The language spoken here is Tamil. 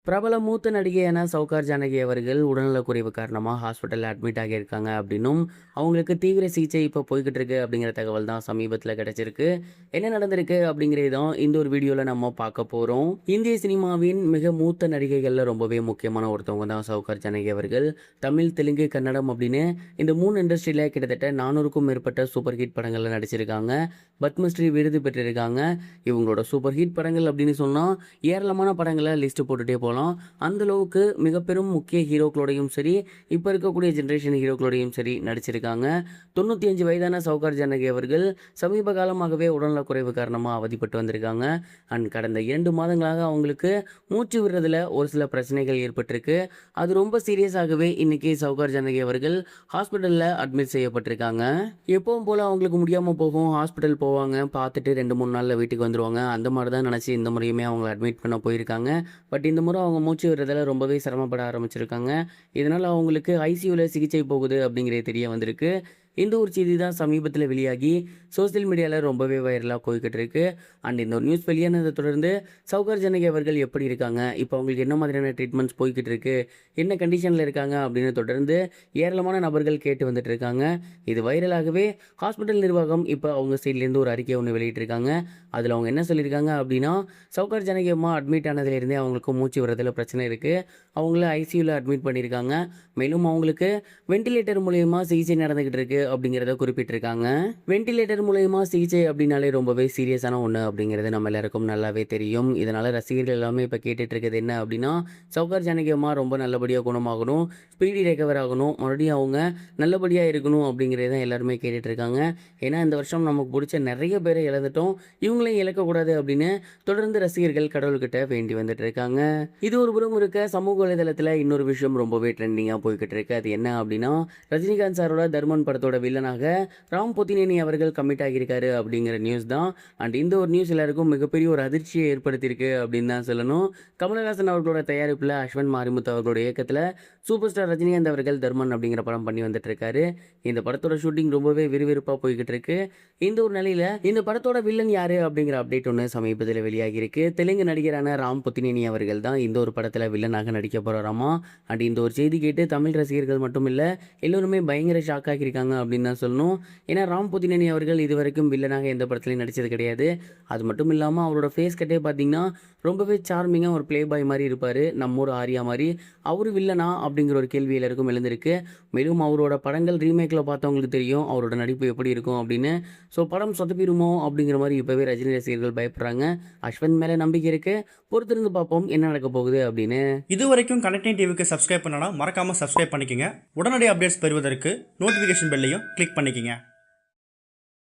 பிரபல மூத்த நடிகையான சௌகார் ஜானகி அவர்கள் உடல்நலக்குறைவு காரணமா ஹாஸ்பிட்டல்ல அட்மிட் ஆகியிருக்காங்க அப்படின்னும், அவங்களுக்கு தீவிர சிகிச்சை இப்போ போய்க்கிட்டு இருக்கு அப்படிங்கிற தகவல் தான் சமீபத்தில கிடைச்சிருக்கு. என்ன நடந்திருக்கு அப்படிங்கிறது தான் இந்த ஒரு வீடியோல நம்ம பார்க்க போறோம். இந்திய சினிமாவின் மிக மூத்த நடிகைகள்ல ரொம்பவே முக்கியமான ஒருத்தவங்க தான் சௌகார் ஜானகி அவர்கள். தமிழ், தெலுங்கு, கன்னடம் அப்படின்னு இந்த 3 இண்டஸ்ட்ரியில கிட்டத்தட்ட 400க்கும் மேற்பட்ட சூப்பர் ஹிட் படங்கள்ல நடிச்சிருக்காங்க. பத்மஸ்ரீ விருது பெற்றிருக்காங்க. இவங்களோட சூப்பர் ஹிட் படங்கள் அப்படின்னு சொன்னா ஏராளமான படங்கள லிஸ்ட் போட்டுட்டே போலாம். அந்த அளவுக்கு மிக பெரும் முக்கிய ஹீரோக்களோடையும் சரி, இப்ப இருக்கக்கூடிய ஜெனரேஷன் ஹீரோக்களோடையும் சரி நடிச்சிருக்காங்க. 95 வயதான சௌகார் ஜானகி அவர்கள் சமீப காலமாகவே உடல்நலக்குறைவு காரணமா அவதிப்பட்டு வந்திருக்காங்க. கடந்த 2 மாதங்களாக அவங்களுக்கு மூச்சு விடுறதுல ஒரு சில பிரச்சனைகள் ஏற்பட்டிருக்கு. அது ரொம்ப சீரியஸாகவே இன்னைக்கு சௌகார் ஜானகி அவர்கள் ஹாஸ்பிட்டல்ல அட்மிட் செய்யப்பட்டிருக்காங்க. எப்பவும் போல அவங்களுக்கு முடியாம போகும், ஹாஸ்பிட்டல் போவாங்க, பார்த்துட்டு 2, 3 நாள்ல வீட்டுக்கு வந்துருவாங்க. அந்த மாதிரி தான் நினைச்சு இந்த முறையுமே அவங்கள அட்மிட் பண்ண போயிருக்காங்க. பட் இந்த முறை அவங்க மூச்சு விடுறதுல ரொம்பவே சிரமப்பட ஆரம்பிச்சிருக்காங்க. இதனால அவங்களுக்கு ஐசியூல சிகிச்சை போகுது அப்படிங்கிறது தெரிய வந்திருக்கு. இந்த ஒரு செய்தி தான் சமீபத்தில் வெளியாகி சோசியல் மீடியாவில் ரொம்பவே வைரலாக போய்கிட்டு இருக்கு. இந்த ஒரு நியூஸ் வெளியானதை தொடர்ந்து சௌகார் ஜானகி அவர்கள் எப்படி இருக்காங்க, இப்போ அவங்களுக்கு என்ன மாதிரியான ட்ரீட்மெண்ட்ஸ் போய்கிட்டு இருக்கு, என்ன கண்டிஷனில் இருக்காங்க அப்படின்னு தொடர்ந்து ஏராளமான நபர்கள் கேட்டு வந்துட்டு இருக்காங்க. இது வைரலாகவே ஹாஸ்பிட்டல் நிர்வாகம் இப்போ அவங்க சைட்லேருந்து ஒரு அறிக்கை ஒன்று வெளியிட்டிருக்காங்க. அதில் அவங்க என்ன சொல்லியிருக்காங்க அப்படின்னா, சௌகார் ஜானகி அம்மா அட்மிட் ஆனதுலேருந்தே அவங்களுக்கு மூச்சு விடுறதுல பிரச்சனை இருக்குது. அவங்கள ஐசியூவில் அட்மிட் பண்ணியிருக்காங்க. மேலும் அவங்களுக்கு வெண்டிலேட்டர் மூலயமா சிகிச்சை நடந்துகிட்டு இருக்கு அப்படிங்கிறத குறிப்பிட்டிருக்காங்க. வெண்டிலேட்டர் மூலயமா சிகிச்சை அப்படின்னாலே ரொம்பவே சீரியஸான ஒன்று அப்படிங்கிறது நம்ம எல்லாருக்கும் நல்லாவே தெரியும். இதனால ரசிகர்கள் எல்லாமே இப்போ கேட்டுட்டு இருக்கிறது என்ன அப்படின்னா, சௌகார் ஜானகி அம்மா ரொம்ப நல்லபடியாக குணமாகணும், ஸ்பீடி ரெக்கவர் ஆகணும், மறுபடியும் அவங்க நல்லபடியாக இருக்கணும் அப்படிங்கிறத தான் எல்லாருமே கேட்டுட்டு இருக்காங்க. ஏன்னா இந்த வருஷம் நமக்கு பிடிச்ச நிறைய பேரை இழந்துட்டோம், இவங்களையும் இழக்கக்கூடாது அப்படின்னு தொடர்ந்து ரசிகர்கள் கடவுள்கிட்ட வேண்டி வந்துட்டு இருக்காங்க. இது ஒரு புறம் இருக்க, சமூக வலைதளத்தில் இன்னொரு விஷயம் ரொம்பவே ட்ரெண்டிங்காக போய்கிட்டு இருக்கு. அது என்ன அப்படின்னா, ரஜினிகாந்த் சாரோட தர்மன் படத்தோட வில்லனாக ராம் போத்தினேனி அவர்கள் கமிட் ஆகியிருக்காரு அப்படிங்கிற நியூஸ் தான். இந்த ஒரு நியூஸ் எல்லாருக்கும் மிகப்பெரிய ஒரு அதிர்ச்சியை ஏற்படுத்தியிருக்கு அப்படின்னு தான் சொல்லணும். கமலஹாசன் அவர்களோட தயாரிப்பில் அஸ்வன் மாரிமுத்து அவர்களோட இயக்கத்தில் சூப்பர் ஸ்டார் ரஜினிகாந்த் அவர்கள் தர்மன் அப்படிங்கிற படம் பண்ணி வந்துட்டு இருக்காரு. இந்த படத்தோட ஷூட்டிங் ரொம்பவே விறுவிறுப்பாக போய்கிட்டு இருக்கு. இந்த ஒரு நிலையில இந்த படத்தோட வில்லன் யாரு அப்படிங்கிற அப்டேட் ஒன்று சமீபத்தில் வெளியாகி இருக்கு. தெலுங்கு நடிகரான ராம் போத்தினேனி அவர்கள் தான் இந்த ஒரு படத்தில் வில்லனாக நடிக்க போறாராமா. இந்த ஒரு செய்தி கேட்டு தமிழ் ரசிகர்கள் மட்டும் இல்லை, எல்லோருமே பயங்கர ஷாக் ஆகியிருக்காங்க அப்படின்னு தான் சொல்லணும். ஏன்னா ராம் போத்தினேனி அவர்கள் இதுவரைக்கும் வில்லனாக எந்த படத்துலையும் நடித்தது கிடையாது. அது மட்டும் இல்லாமல் அவரோட ஃபேஸ் கட்டே பார்த்தீங்கன்னா ரொம்பவே சார்மிங்காக ஒரு ப்ளே பாய் மாதிரி இருப்பார், நம்ம ஊர் ஆரியா மாதிரி. அவர் வில்லனா அப்படிங்கிற ஒரு கேள்வி எல்லாருக்கும் எழுந்திருக்கு. மேலும் அவரோட படங்கள் ரீமேக்கில் பார்த்தவங்களுக்கு தெரியும் அவரோட நடிப்பு எப்படி இருக்கும் அப்படின்னு. ஸோ படம் சொதப்பிடுமோ அப்படிங்கிற மாதிரி இப்போவே ரஜினி ரசிகர்கள் பயப்படுறாங்க. அஸ்வந்த் மேலே நம்பிக்கை இருக்கு, பொறுத்திருந்து பார்ப்போம் என்ன நடக்க போகுது அப்படின்னு. இது வரைக்கும் கனெக்டிங் டிவிக்கு சப்ஸ்கிரைப் பண்ணனா மறக்காம சப்ஸ்கிரைப் பண்ணிக்கங்க. உடனடி அப்டேட்ஸ் பெறுவதற்கு நோட்டிஃபிகேஷன் பெல்லையும் கிளிக் பண்ணிக்கங்க.